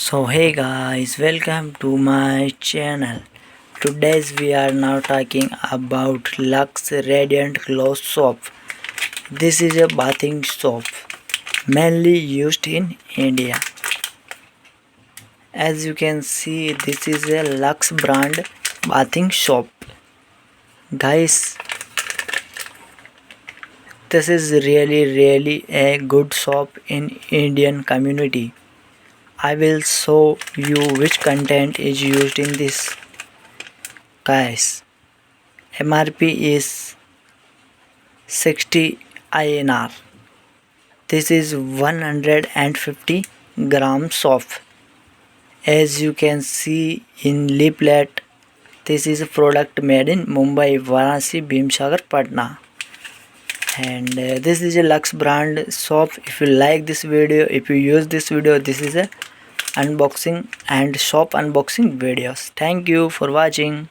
So hey guys, welcome to my channel. Today's we are now talking about Lux Radiant Glow Soap. This is a bathing soap mainly used in India. As you can see, this is a Lux brand bathing soap. Guys, this is really a good soap in Indian community. I will show you which content is used in this. Guys, MRP is 60 INR. This is 150 grams of. As you can see in leaflet, this is a product made in Mumbai, Varanasi, Bhimsagar, Patna. And this is a Lux brand soap. If you like this video, if you use this video, this is a unboxing and shop unboxing videos. Thank you for watching.